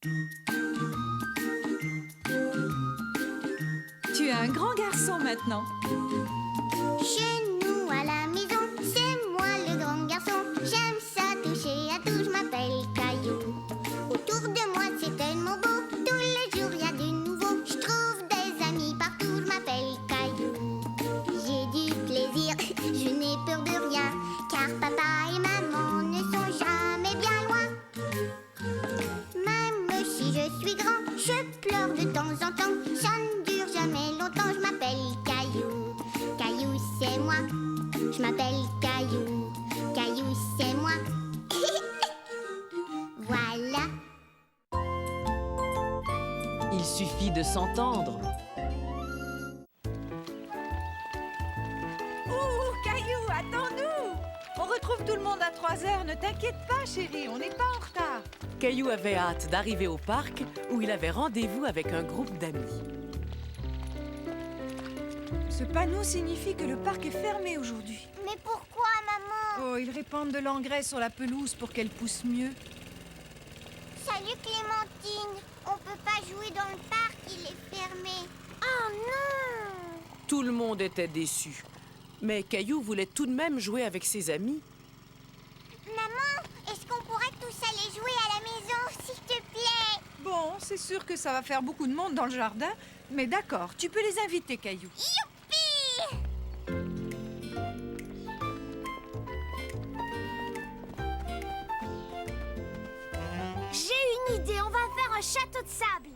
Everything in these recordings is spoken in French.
Tu es un grand garçon maintenant. Chez nous à la maison, c'est moi le grand garçon. J'aime ça toucher à tout, je m'appelle Caillou. Autour de moi c'est tellement beau, tous les jours y a du nouveau. Je trouve des amis partout, je m'appelle Caillou. J'ai du plaisir, je n'ai peur de rien, car papa et maman ne sont jamais bien loin. Même si je suis grand, je pleure de temps en temps. Ça ne dure jamais longtemps, je m'appelle Caillou. Caillou c'est moi, je m'appelle Caillou. Caillou c'est moi. Voilà. Il suffit de s'entendre. Ouh, Caillou, attends-nous! On retrouve tout le monde à 3 heures. Ne t'inquiète pas, chérie, on n'est pas en retard. Caillou avait hâte d'arriver au parc où il avait rendez-vous avec un groupe d'amis. Ce panneau signifie que le parc est fermé aujourd'hui. Mais pourquoi, maman? Oh, ils répandent de l'engrais sur la pelouse pour qu'elle pousse mieux. Salut Clémentine. On peut pas jouer dans le parc, il est fermé. Oh non! Tout le monde était déçu. Mais Caillou voulait tout de même jouer avec ses amis. Maman, est-ce qu'on pourrait tous aller jouer à la maison, s'il te plaît? Bon, c'est sûr que ça va faire beaucoup de monde dans le jardin, mais d'accord, tu peux les inviter, Caillou. Youpi! J'ai une idée, on va faire un château de sable.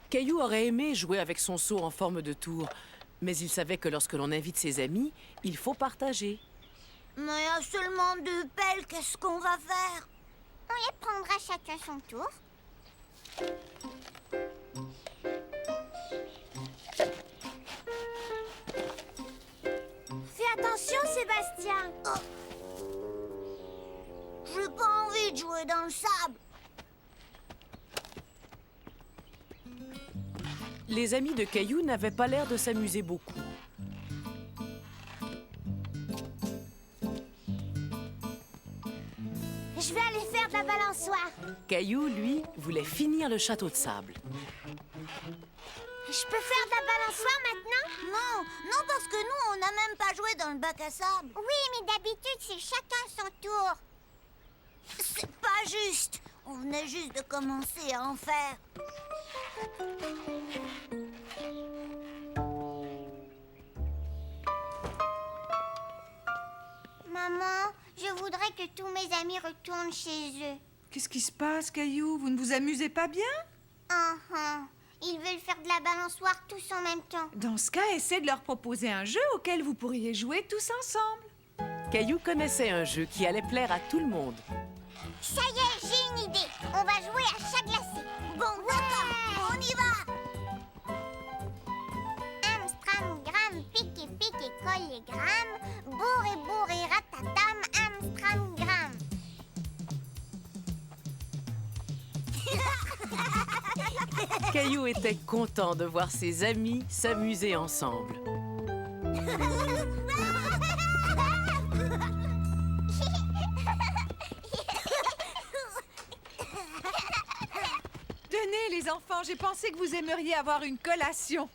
Caillou aurait aimé jouer avec son seau en forme de tour, mais il savait que lorsque l'on invite ses amis, il faut partager. Mais il y a seulement 2 pelles, qu'est-ce qu'on va faire? On les prendra chacun son tour. Fais attention, Sébastien. J'ai pas envie de jouer dans le sable. Les amis de Caillou n'avaient pas l'air de s'amuser beaucoup. Je vais aller faire de la balançoire. Caillou, lui, voulait finir le château de sable. Je peux faire de la balançoire maintenant? Non, parce que nous, on n'a même pas joué dans le bac à sable. Oui, mais d'habitude, c'est chacun son tour. C'est pas juste. On venait juste de commencer à en faire. Maman, je voudrais que tous mes amis retournent chez eux. Qu'est-ce qui se passe, Caillou? Vous ne vous amusez pas bien? Ils veulent faire de la balançoire tous en même temps. Dans ce cas, essaie de leur proposer un jeu auquel vous pourriez jouer tous ensemble. Caillou connaissait un jeu qui allait plaire à tout le monde. Ça y est, j'ai une idée. On va jouer à chat glacé. Bon, d'accord, on y va. Amstramgram, pique et colle et gramme. Bourré, ratatam, Amstramgram. Caillou était content de voir ses amis s'amuser ensemble. Tenez, les enfants, j'ai pensé que vous aimeriez avoir une collation.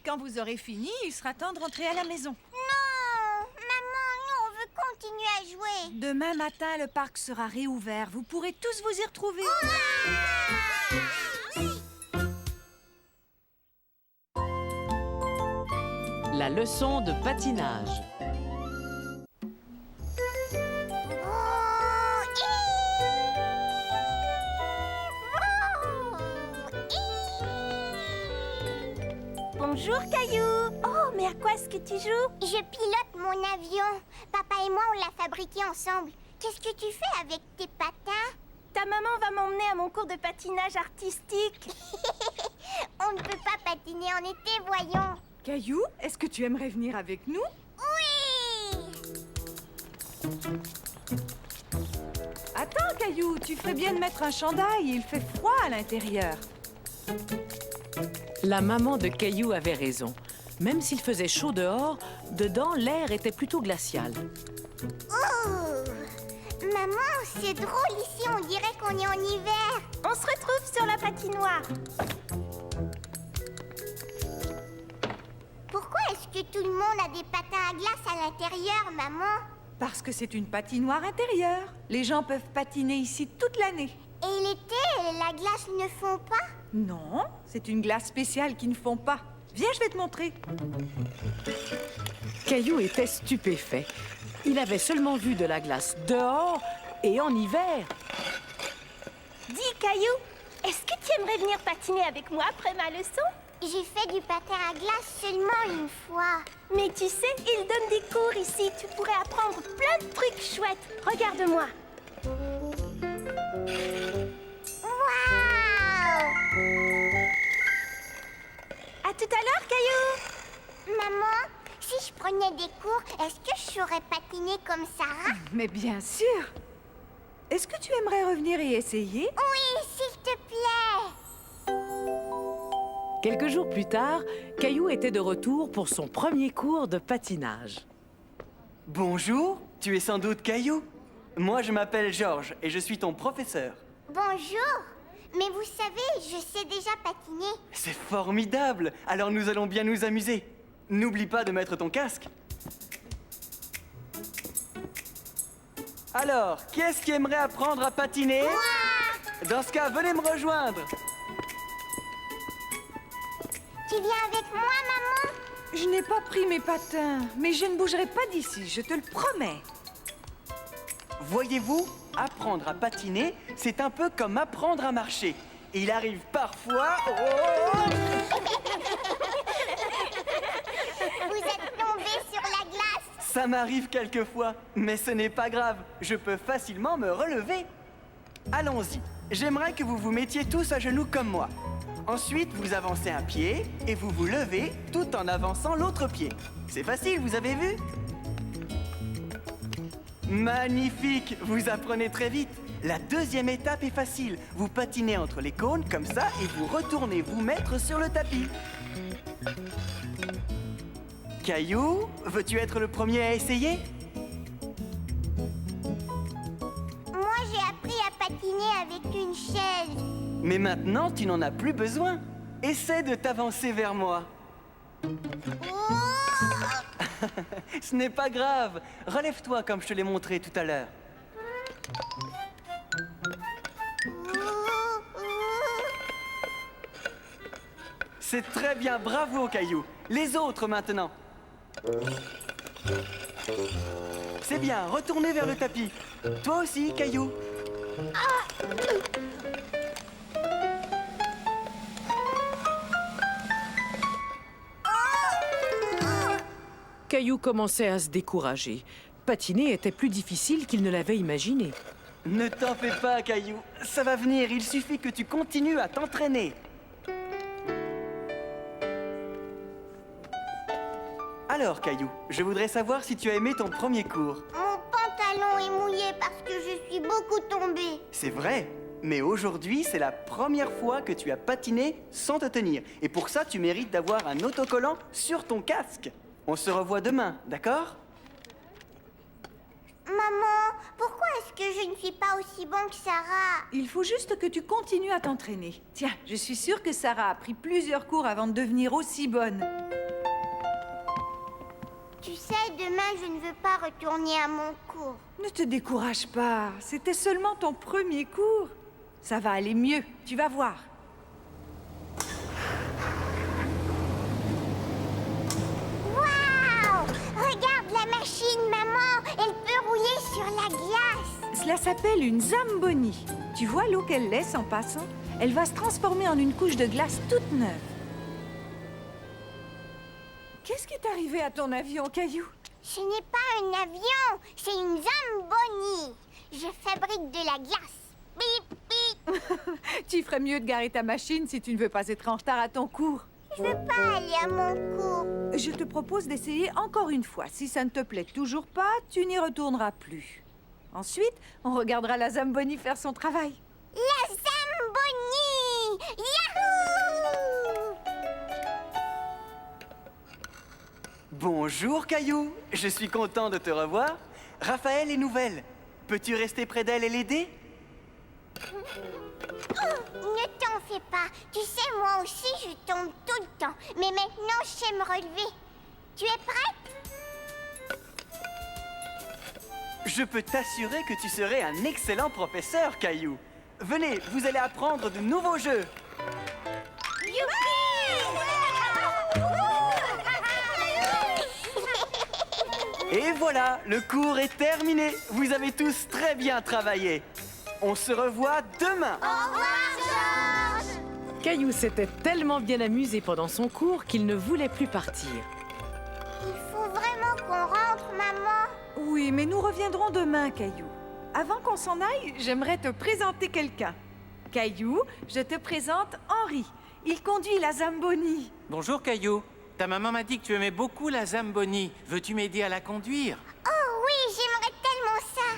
Quand vous aurez fini, il sera temps de rentrer à la maison. Non, maman, nous, on veut continuer à jouer. Demain matin, le parc sera réouvert. Vous pourrez tous vous y retrouver. La leçon de patinage. Bonjour, Caillou. Oh, mais à quoi est-ce que tu joues? Je pilote mon avion. Papa et moi, on l'a fabriqué ensemble. Qu'est-ce que tu fais avec tes patins? Ta maman va m'emmener à mon cours de patinage artistique. On ne peut pas patiner en été, voyons. Caillou, est-ce que tu aimerais venir avec nous? Oui! Attends, Caillou, tu ferais bien de mettre un chandail. Il fait froid à l'intérieur. La maman de Caillou avait raison. Même s'il faisait chaud dehors, dedans, l'air était plutôt glacial. Oh! Maman, c'est drôle ici, on dirait qu'on on est en hiver. On se retrouve sur la patinoire. Pourquoi est-ce que tout le monde a des patins à glace à l'intérieur, maman? Parce que c'est une patinoire intérieure. Les gens peuvent patiner ici toute l'année. Et l'été, la glace ne fond pas? Non, c'est une glace spéciale qui ne fond pas. Viens, je vais te montrer. Caillou était stupéfait. Il avait seulement vu de la glace dehors et en hiver. Dis, Caillou, est-ce que tu aimerais venir patiner avec moi après ma leçon? J'ai fait du patin à glace seulement une fois. Mais tu sais, ils donnent des cours ici. Tu pourrais apprendre plein de trucs chouettes. Regarde-moi. Waouh! À tout à l'heure, Caillou. Maman, si je prenais des cours, est-ce que je saurais patiner comme Sarah? Mais bien sûr. Est-ce que tu aimerais revenir y essayer? Oui, s'il te plaît. Quelques jours plus tard, Caillou était de retour pour son premier cours de patinage. Bonjour, tu es sans doute Caillou. Moi, je m'appelle Georges et je suis ton professeur. Bonjour. Mais vous savez, je sais déjà patiner. C'est formidable. Alors nous allons bien nous amuser. N'oublie pas de mettre ton casque. Alors, qui est-ce qui aimerait apprendre à patiner? Dans ce cas, venez me rejoindre. Tu viens avec moi, maman? Je n'ai pas pris mes patins, mais je ne bougerai pas d'ici, je te le promets. Voyez-vous, apprendre à patiner, c'est un peu comme apprendre à marcher. Il arrive parfois... Oh! Vous êtes tombé sur la glace. Ça m'arrive quelquefois, mais ce n'est pas grave. Je peux facilement me relever. Allons-y. J'aimerais que vous vous mettiez tous à genoux comme moi. Ensuite, vous avancez un pied et vous vous levez tout en avançant l'autre pied. C'est facile, vous avez vu? Magnifique! Vous apprenez très vite. La deuxième étape est facile. Vous patinez entre les cônes comme ça et vous retournez vous mettre sur le tapis. Caillou, veux-tu être le premier à essayer? Moi, j'ai appris à patiner avec une chaise. Mais maintenant, tu n'en as plus besoin. Essaie de t'avancer vers moi. Oh! Ce n'est pas grave. Relève-toi comme je te l'ai montré tout à l'heure. C'est très bien, bravo Caillou. Les autres maintenant. C'est bien, retournez vers le tapis. Toi aussi, Caillou. Caillou commençait à se décourager. Patiner était plus difficile qu'il ne l'avait imaginé. Ne t'en fais pas, Caillou. Ça va venir, il suffit que tu continues à t'entraîner. Alors, Caillou, je voudrais savoir si tu as aimé ton premier cours. Mon pantalon est mouillé parce que je suis beaucoup tombée. C'est vrai, mais aujourd'hui, c'est la première fois que tu as patiné sans te tenir. Et pour ça, tu mérites d'avoir un autocollant sur ton casque. On se revoit demain, d'accord? Maman, pourquoi est-ce que je ne suis pas aussi bon que Sarah? Il faut juste que tu continues à t'entraîner. Tiens, je suis sûre que Sarah a pris plusieurs cours avant de devenir aussi bonne. Tu sais, demain, je ne veux pas retourner à mon cours. Ne te décourage pas, c'était seulement ton premier cours. Ça va aller mieux, tu vas voir. Waouh! Regarde la machine, maman! Elle peut rouler sur la glace. Cela s'appelle une zamboni. Tu vois l'eau qu'elle laisse en passant? Elle va se transformer en une couche de glace toute neuve. Qu'est-ce qui est arrivé à ton avion, Caillou? Ce n'est pas un avion, c'est une zamboni. Je fabrique de la glace. Bip, bip. Tu ferais mieux de garer ta machine si tu ne veux pas être en retard à ton cours. Je veux pas aller à mon cours. Je te propose d'essayer encore une fois. Si ça ne te plaît toujours pas, tu n'y retourneras plus. Ensuite, on regardera la zamboni faire son travail. La zamboni! Yahoo! Bonjour, Caillou. Je suis content de te revoir. Raphaël est nouvelle. Peux-tu rester près d'elle et l'aider? Ne t'en fais pas. Tu sais, moi aussi, je tombe tout le temps. Mais maintenant, je sais me relever. Tu es prête? Je peux t'assurer que tu serais un excellent professeur, Caillou. Venez, vous allez apprendre de nouveaux jeux. Et voilà, le cours est terminé. Vous avez tous très bien travaillé. On se revoit demain. Au revoir, Georges. Caillou s'était tellement bien amusé pendant son cours qu'il ne voulait plus partir. Il faut vraiment qu'on rentre, maman. Oui, mais nous reviendrons demain, Caillou. Avant qu'on s'en aille, j'aimerais te présenter quelqu'un. Caillou, je te présente Henri. Il conduit la Zamboni. Bonjour Caillou. Ta maman m'a dit que tu aimais beaucoup la Zamboni. Veux-tu m'aider à la conduire? Oh oui, j'aimerais tellement ça.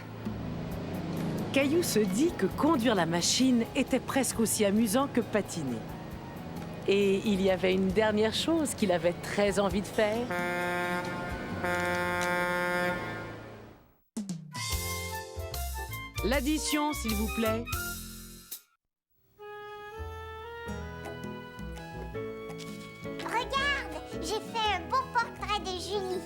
Caillou se dit que conduire la machine était presque aussi amusant que patiner. Et il y avait une dernière chose qu'il avait très envie de faire. L'addition, s'il vous plaît. Regarde, j'ai fait un beau portrait de Julie.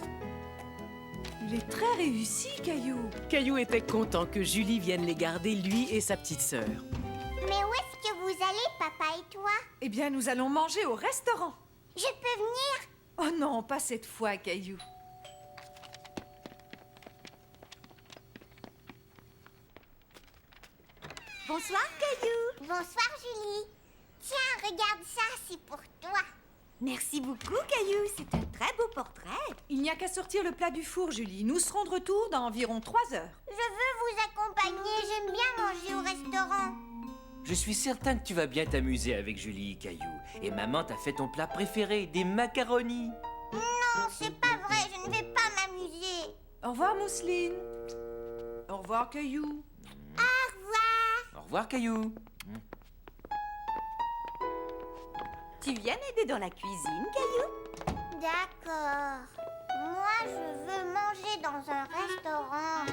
Il est très réussi, Caillou. Caillou était content que Julie vienne les garder, lui et sa petite sœur. Mais où est-ce que vous allez, papa et toi? Eh bien, nous allons manger au restaurant. Je peux venir? Oh non, pas cette fois, Caillou. Bonsoir, Caillou. Bonsoir, Julie. Tiens, regarde ça, c'est pour toi. Merci beaucoup, Caillou. C'est un très beau portrait. Il n'y a qu'à sortir le plat du four, Julie. Nous serons de retour dans environ 3 heures. Je veux vous accompagner, j'aime bien manger au restaurant. Je suis certain que tu vas bien t'amuser avec Julie, Caillou. Et maman t'a fait ton plat préféré, des macaronis. Non, c'est pas vrai, je ne vais pas m'amuser. Au revoir, Mousseline. Au revoir, Caillou. Au revoir. Au revoir, Caillou. Tu viens m'aider dans la cuisine, Caillou? D'accord. Moi, je veux manger dans un restaurant.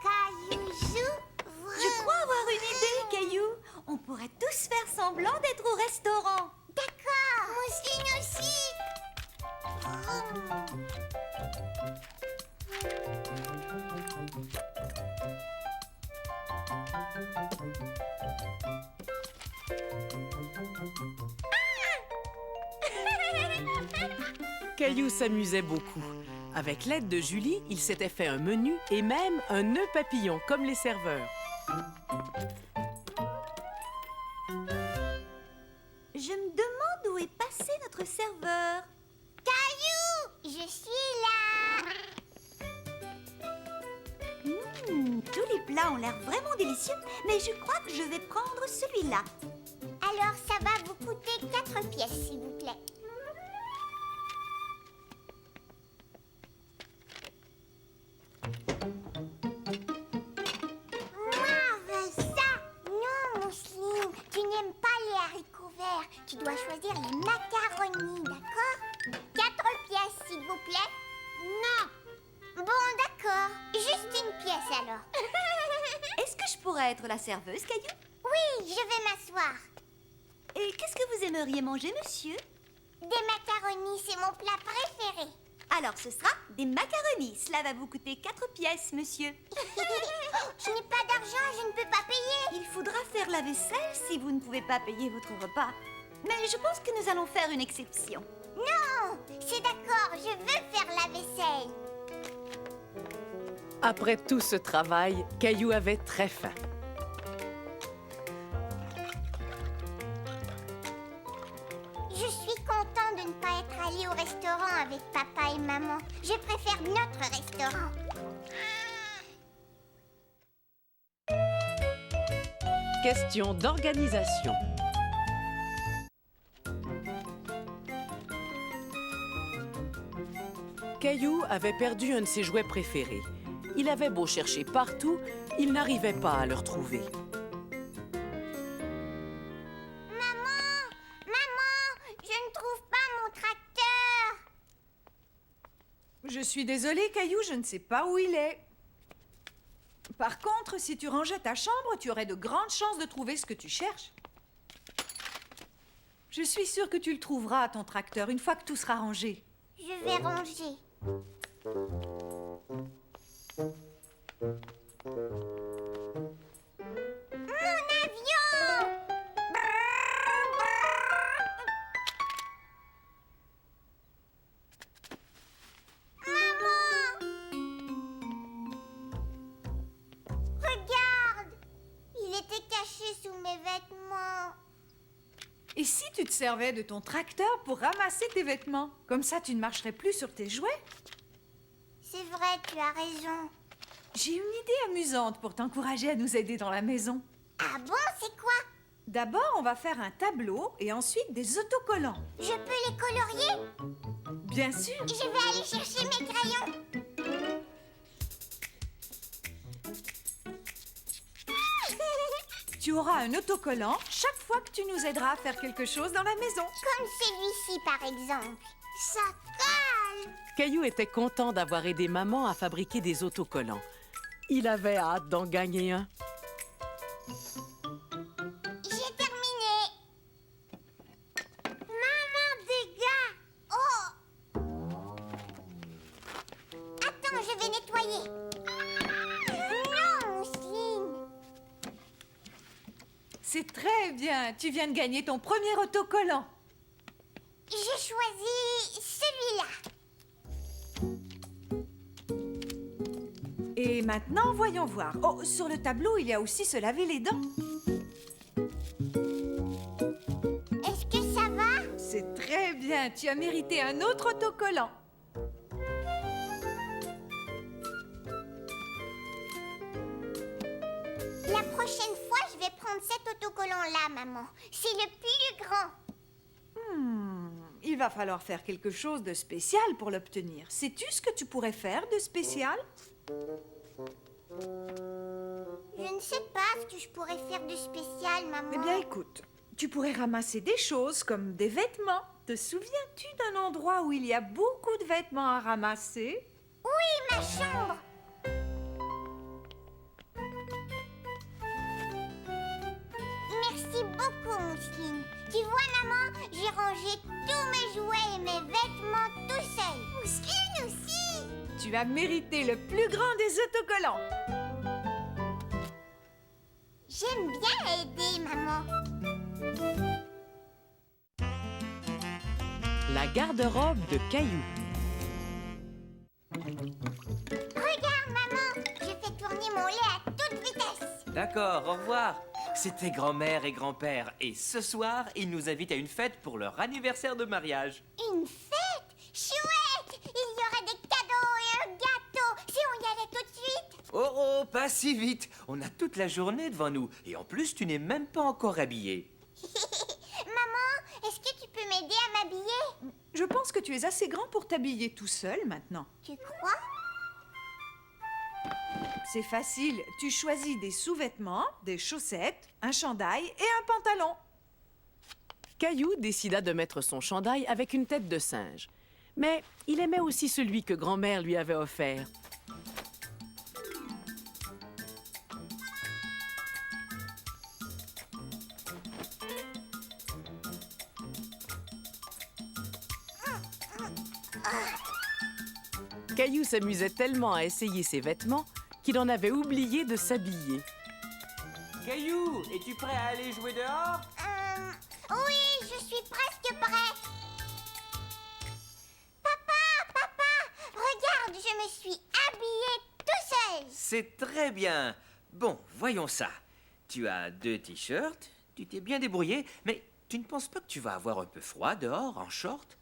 Caillou, Je crois avoir une idée, Caillou. On pourrait tous faire semblant d'être au restaurant. D'accord. Mousseline aussi. Caillou s'amusait beaucoup. Avec l'aide de Julie, il s'était fait un menu et même un nœud papillon, comme les serveurs. Je me demande où est passé notre serveur. Caillou, je suis là. Tous les plats ont l'air vraiment délicieux, mais je crois que je vais prendre celui-là. Alors, ça va vous coûter 4 pièces, s'il vous plaît. Moi, veux ça. Non, Mousseline, tu n'aimes pas les haricots verts. Tu dois choisir les macaronis, d'accord? 4 pièces, s'il vous plaît. Non. Bon, d'accord. Juste une pièce, alors. Est-ce que je pourrais être la serveuse, Caillou? Oui, je vais m'asseoir. Et qu'est-ce que vous aimeriez manger, monsieur? Des macaronis, c'est mon plat préféré. Alors ce sera des macaronis. Cela va vous coûter 4 pièces, monsieur. Je n'ai pas d'argent, je ne peux pas payer. Il faudra faire la vaisselle si vous ne pouvez pas payer votre repas. Mais je pense que nous allons faire une exception. Non, c'est d'accord, je veux faire la vaisselle. Après tout ce travail, Caillou avait très faim. Je suis content de ne pas être allé au restaurant avec papa et maman. Je préfère notre restaurant. Question d'organisation. Caillou avait perdu un de ses jouets préférés. Il avait beau chercher partout, il n'arrivait pas à le retrouver. Maman, je ne trouve pas mon tracteur. Je suis désolée, Caillou, je ne sais pas où il est. Par contre, si tu rangeais ta chambre, tu aurais de grandes chances de trouver ce que tu cherches. Je suis sûre que tu le trouveras, ton tracteur, une fois que tout sera rangé. Je vais ranger. Mon avion! Maman! Regarde! Il était caché sous mes vêtements. Et si tu te servais de ton tracteur pour ramasser tes vêtements? Comme ça, tu ne marcherais plus sur tes jouets. C'est vrai, tu as raison. J'ai une idée amusante pour t'encourager à nous aider dans la maison. Ah bon, c'est quoi? D'abord, on va faire un tableau et ensuite des autocollants. Je peux les colorier? Bien sûr. Je vais aller chercher mes crayons. Tu auras un autocollant chaque fois que tu nous aideras à faire quelque chose dans la maison. Comme celui-ci, par exemple. Ça colle! Caillou était content d'avoir aidé maman à fabriquer des autocollants. Il avait hâte d'en gagner un. J'ai terminé. Maman, dégâts! Oh! Attends, je vais nettoyer. Non, Mousseline. C'est très bien. Tu viens de gagner ton premier autocollant. J'ai choisi celui-là. Et maintenant, voyons voir. Oh, sur le tableau, il y a aussi se laver les dents. Est-ce que ça va? C'est très bien. Tu as mérité un autre autocollant. La prochaine fois, je vais prendre cet autocollant-là, maman. C'est le plus grand. Il va falloir faire quelque chose de spécial pour l'obtenir. Sais-tu ce que tu pourrais faire de spécial? Je ne sais pas ce que je pourrais faire de spécial, maman. Eh bien, écoute, tu pourrais ramasser des choses comme des vêtements. Te souviens-tu d'un endroit où il y a beaucoup de vêtements à ramasser? Oui, ma chambre. Merci beaucoup, Mousseline. Tu vois, maman, j'ai rangé tous mes jouets et mes vêtements tout seul. Mousseline aussi. Tu as mérité le plus grand des autocollants. J'aime bien aider, maman. La garde-robe de Caillou. Regarde, maman, je fais tourner mon lait à toute vitesse. D'accord, au revoir. C'était grand-mère et grand-père. Et ce soir, ils nous invitent à une fête pour leur anniversaire de mariage. Une fête? Chouette! Il y aura des cadeaux et un gâteau si on y allait tout de suite. Oh, oh, pas si vite. On a toute la journée devant nous. Et en plus, tu n'es même pas encore habillée. Maman, est-ce que tu peux m'aider à m'habiller? Je pense que tu es assez grand pour t'habiller tout seul maintenant. Tu crois? C'est facile. Tu choisis des sous-vêtements, des chaussettes, un chandail et un pantalon. Caillou décida de mettre son chandail avec une tête de singe. Mais il aimait aussi celui que grand-mère lui avait offert. Caillou s'amusait tellement à essayer ses vêtements qu'il en avait oublié de s'habiller. Caillou, es-tu prêt à aller jouer dehors? Oui, je suis presque prêt. Papa, regarde, je me suis habillée tout seul. C'est très bien. Bon, voyons ça. Tu as 2 t-shirts, tu t'es bien débrouillé, mais tu ne penses pas que tu vas avoir un peu froid dehors, en short?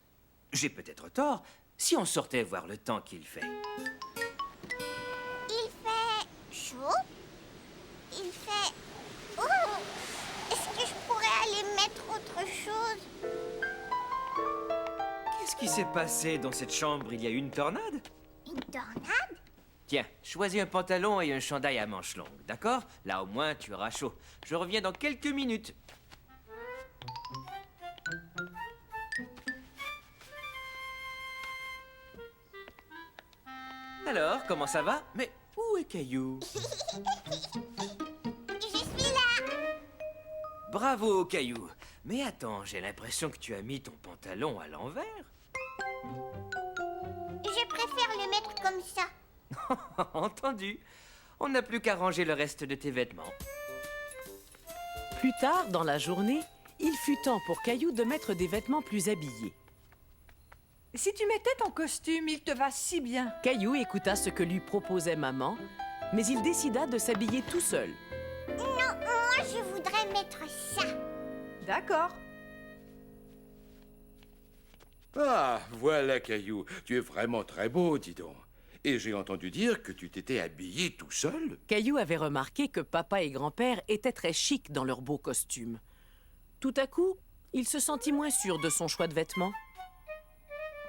J'ai peut-être tort. Si on sortait voir le temps qu'il fait. Il fait chaud. Il fait... Oh! Est-ce que je pourrais aller mettre autre chose? Qu'est-ce qui s'est passé dans cette chambre? Il y a eu une tornade? Une tornade? Tiens, choisis un pantalon et un chandail à manches longues, d'accord? Là, au moins, tu auras chaud. Je reviens dans quelques minutes. Alors, comment ça va? Mais Où est Caillou? Je suis là. Bravo, Caillou. Mais attends, j'ai l'impression que tu as mis ton pantalon à l'envers. Je préfère le mettre comme ça. Entendu. On n'a plus qu'à ranger le reste de tes vêtements. Plus tard, dans la journée, il fut temps pour Caillou de mettre des vêtements plus habillés. Si tu mettais ton costume, il te va si bien. Caillou écouta ce que lui proposait maman, mais il décida de s'habiller tout seul. Non, moi je voudrais mettre ça. D'accord. Ah, voilà, Caillou. Tu es vraiment très beau, dis donc. Et j'ai entendu dire que tu t'étais habillé tout seul. Caillou avait remarqué que papa et grand-père étaient très chics dans leurs beaux costumes. Tout à coup, il se sentit moins sûr de son choix de vêtements.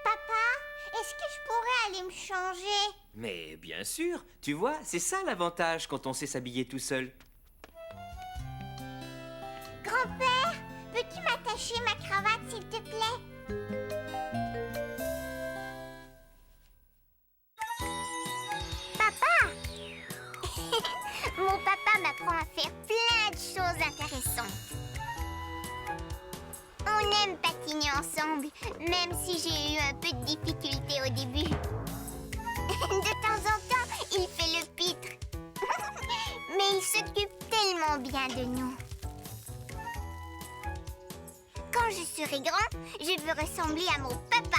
Papa, est-ce que je pourrais aller me changer? Mais bien sûr, tu vois, c'est ça l'avantage quand on sait s'habiller tout seul. Grand-père, peux-tu m'attacher ma cravate, s'il te plaît? Papa! Mon papa m'apprend à faire plein de choses intéressantes. On aime patiner ensemble, même si j'ai eu un peu de difficulté au début. De temps en temps, il fait le pitre. Mais il s'occupe tellement bien de nous. Quand je serai grand, je veux ressembler à mon papa.